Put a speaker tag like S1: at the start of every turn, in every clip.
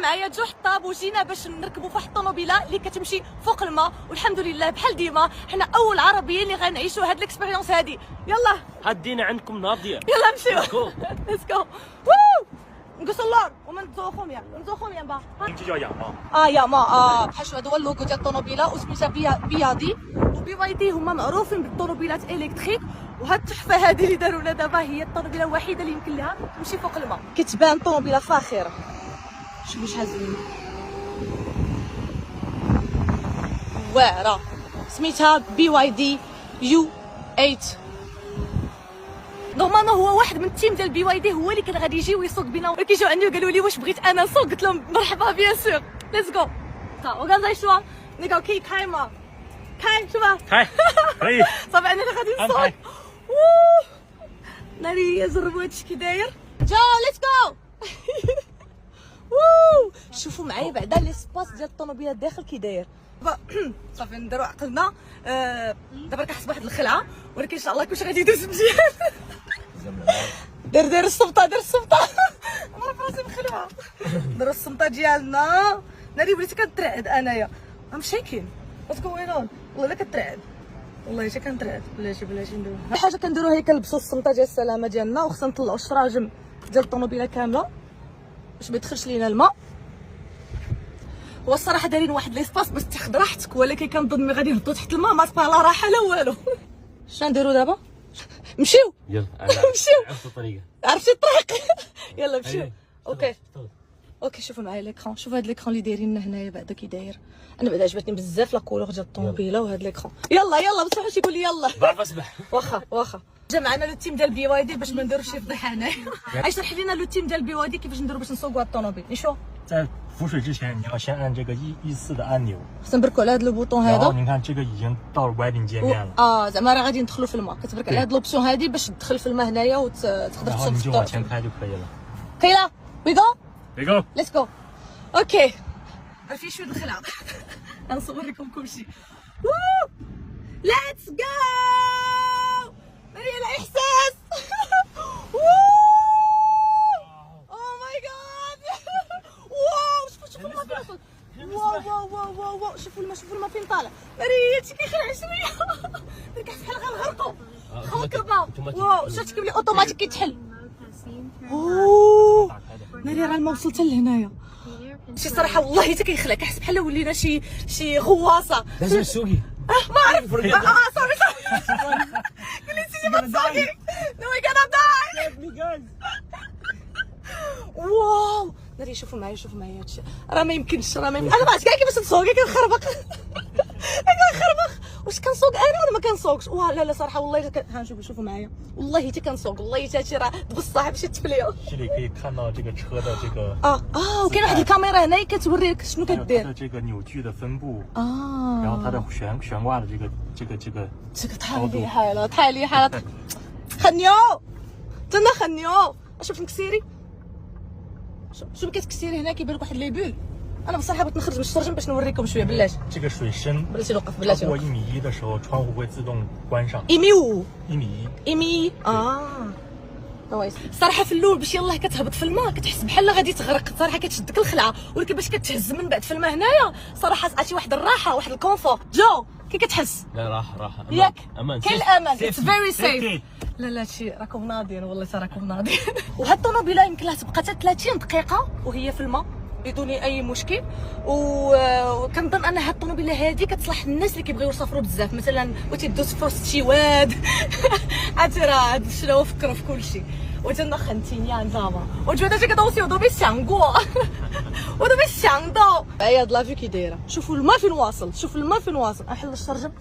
S1: معايا جو حطاب وجينا باش نركبوا في واحد الطوموبيله اللي كتمشي فوق الماء، والحمد لله بحال ديما حنا اول عربيين اللي غنعيشوا هاد الاكسبيريونس هادي. يلا
S2: هدينا عندكم ناضيه.
S1: يلا نمشيو. ليتس جو. نقص اللور ومن نزوخهم يا نزوخهم يا با.
S2: 这叫亚猫。
S1: يا ما بحال شو هذا هو اللوغو ديال الطوموبيله وسميتها بيادي. وبي واي دي هما معروفين بالطوموبيلات الكتريك، وهاد التحفه هذه اللي داروا لنا دابا هي الطوموبيله الوحيده اللي يمكن لها تمشي فوق الماء. كتبان طوموبيله فاخره. شوفوا شحال زوينه واعره. سميتها بي واي دي يو 8. نورمالمون هو واحد من التيم ديال بي واي دي هو اللي كان غادي يجي ويسوق بينا، ولكن جاو عندي وقالوا لي واش بغيت انا نسوق، قلت لهم مرحبا بيان سور ليتس جو. 我刚才说那个可以开吗？开是吧？
S2: 开，可以。
S1: صافي انا اللي غادي نسوق. ناري يجربوا هادشي كي داير. جو ليتس جو. شوفوا معايا بعدا ليسباس ديال الطوموبيله الداخل كي داير. صافي نديرو عقلنا. دابا كنحس بواحد الخلعه، ولكن ان شاء الله كلشي غادي يدوز مزيان. دير الصمطه دير الصمطه. انا في راسي مخلوعه. ديروا الصمطه ديالنا. ناري وليت كنترعد انايا. ام شاكين واتس جوين اون. والله الا كنترعد، والله حتى كنترعد. بلاتي نديرو حاجه كنديروها هي كنلبسوا الصمطه ديال السلامه ديالنا، وخصنا نطلعوا الشراجم ديال الطوموبيله كامله باش ما يدخلش لينا الماء. هو الصراحه دايرين واحد ليسباس باش تاخذ راحتك، ولكن كنظن ملي غادي نهبطوا تحت الماء ما تبقى لا راحه لا والو. اش نديروا دابا؟ نمشيو
S2: يلا
S1: نمشيو.
S2: عرفت الطريقه.
S1: عرفتي الطريق. يلا نمشيو. اوكي شوفوا معايا ليكرون. شوفوا هاد ليكرون اللي دايرين لنا هنايا بعدا كي داير. انا بعدا عجبتني بزاف لا كولور ديال الطوموبيله وهاد ليكرون. يلا ما تروحوش يقول لي يلا.
S2: بعرف اسبح.
S1: واخا جا معنا لو تيم ديال بي واي دي باش ما نديروش شي فضيحه هنايا. اشرح لينا لو تيم ديال بي واي دي كيفاش نديرو باش نسوقوا هاد الطوموبيل. نشوف
S2: 在浮水之前，你要先按这个114的按钮，
S1: خصنا نبركوا على هاد لو بوطون
S2: 然后
S1: هذا.
S2: 你看这个已经到 Wedding 界面了，
S1: زعما راه غادي ندخلوا في الماء. كتبرك على هاد لوبسيون هادي باش تدخل في الماء هنايا وتقدر
S2: 然后
S1: تصوب
S2: 你
S1: في
S2: 就往
S1: الطرق.
S2: 前开就可以了。
S1: كاينه وي جو
S2: There you go.
S1: ليتس جو. اوكي عرفتي شويه الخلعه. غنصور لكم كلشي. ليتس جو. مريم الاحساس. اوه ماي جاد. واو شوفوا الماء فين وصل. واو شوفوا الماء فين طالع. مريم شي كيخلع شويه. كنحس بحال غنغرقوا. خاطرنا. واو شفتي كيف اوتوماتيك كيتحل. اوه ناري راه الماء وصلت لهنايا. شي صراحه والله حتى كيخلع، كنحس بحال ولينا شي غواصه.
S2: لازم تسوقي.
S1: ما عرفت. سوري قلتي لي ما تسوقي. نو وي غانا داي. واو ناري شوفوا معايا هادشي راه ما يمكنش انا ما عرفتش كاع كيفاش نسوقي. كنخربق. واش كنسوق انا ولا ما كنسوقش؟ لا صراحه والله ها شوفوا معايا والله حتى كنسوق. والله حتى هادشي راه بصح ماشي تفليه.
S2: 这里可以看到这个车的这个
S1: وكاين واحد الكاميرا هنايا كتوري لك شنو
S2: 它的
S1: كدير.
S2: 这个扭矩的分布，然后它的悬挂的这个
S1: 这个太厉害了خنيو تنا خنيو. شوف نكسيري شوف كتكسيري هنا كيبان لك واحد ليبول. انا بصراحه بغيت نخرج من الشرجم باش نوريكم شويه بلاتي.
S2: 这个水深
S1: بلاتي نوقف
S2: 超
S1: بلاتي
S2: 过
S1: نوقف.
S2: 1.1米的时候，窗户会自动关上。
S1: ايميو
S2: 1.1米。
S1: نايس. صراحه في الاول باش يلاه كتهبط في الماء كتحس بحال غادي تغرق، صراحه كتشدك الخلعه، ولكن باش كتهز من بعد في الماء هنايا صراحه عرفتي واحد الراحه واحد الكونفور. جو كي كتحس
S2: لا راحه
S1: ياك
S2: امان
S1: كاين الامان. اتس فيري سيف. لا هادشي راكم ناضيين والله راكم ناضيين. وهاد الطوموبيله يمكن لها تبقى حتى 30 دقيقه وهي في الماء بدون اي مشكل. وكنظن ان هاد الطوموبيله هادي كتصلح للناس اللي كيبغيو يسافروا بزاف، مثلا وتيدوز في وسط شي واد. عرفتي راه هاد الشراو فكروا في كلشي. 我真的很惊讶，你知道吗？我觉得这个东西我都没想过，我都没想到。هيا هاد لافيو كي دايره. شوفوا الماء فين واصل، شوفوا الماء فين واصل. نحلوا الشرجم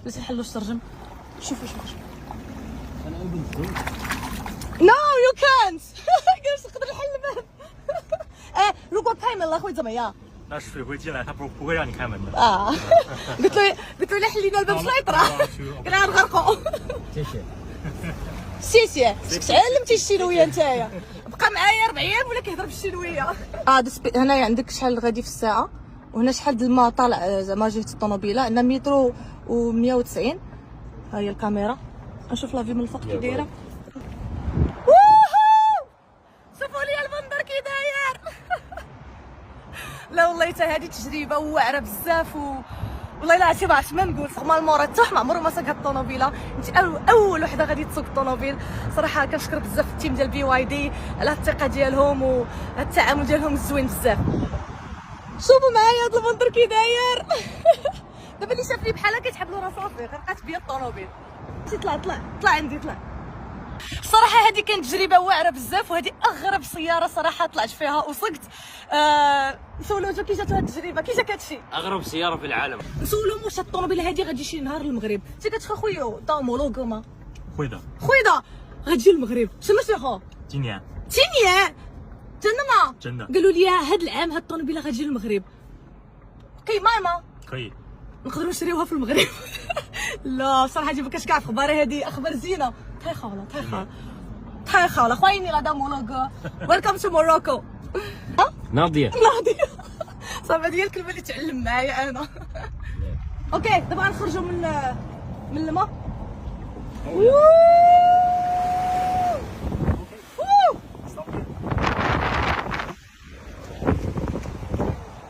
S1: بس نحلوا الشرجم. شوفوا
S2: انا ابن
S1: No you can't. تقدر نحل الباب. 如果开门了会怎么样？
S2: 那水会进来，它不会让你开门的。
S1: قلت له حلينا الباب سنيطره. قلنا نغرقوا.
S2: 谢谢。
S1: سيسي تعلمتي الشينويه نتايا. بقى معايا 4 ايام ولا كيهضر بالشينويه. هنايا عندك شحال غادي في الساعه، وهنا شحال د الماء طالع زعما جهه الطوموبيله. عندنا مترو و190. ها هي الكاميرا. نشوف لافي من الفوق كي دايره. شوفوا لي المنظر كي داير. انا والله حتى هذه تجربه واعره بزاف والله الا عرفتي ما عرفتش ما نقول نورمالمون راه حتى واحد ما عمره ما ساق هاد الطوموبيله. انت اول وحده غادي تسوق الطوموبيل. صراحه كنشكر بزاف التيم ديال BYD على الثقه ديالهم والتعامل ديالهم زوين بزاف. شوفوا معايا هاد المنظر كي داير. دابا اللي شافني بحال هكا كيتحب له راه صافي غرقات بيا الطوموبيل. طلع عندي طلع. صراحه هذه كانت تجربه واعره بزاف وهذه اغرب سياره صراحه طلعت فيها وسقت. نسولو كي جات هاد التجربه كي جاك هادشي؟
S2: اغرب سياره في العالم.
S1: نسولو واش الطوموبيله هادي غتجي شي نهار للمغرب؟ انت كتخا خويا طومولوغوما
S2: خويدا
S1: غتجي للمغرب شنو شي خو
S2: تينيان
S1: جنة قالوا لي هاد العام هاد الطوموبيله غتجي للمغرب. ماما
S2: كي
S1: نقدروا نشريوها في المغرب. لا صراحه ما كاش كاع في اخباري هذه اخبار زينه. تاي خاله خويني لا دامولوغو ويلكم تو موروكو.
S2: ناضيه
S1: صافي هذه هي الكلمه اللي تعلم معايا انا. اوكي دابا غنخرجوا من الماء.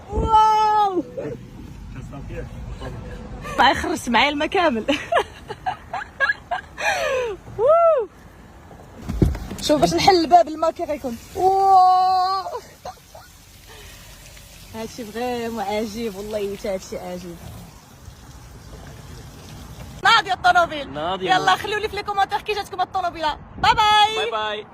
S1: واو طيب خرجت معايا الماء كامل. شوف باش نحل الباب الماء كي غيكون. واو هادشي فريمون عجيب والله حتى هادشي عجيب. ناضيه الطوموبيل. يلا خليولي في لي كومونتير كي جاتكم الطوموبيله. باي باي.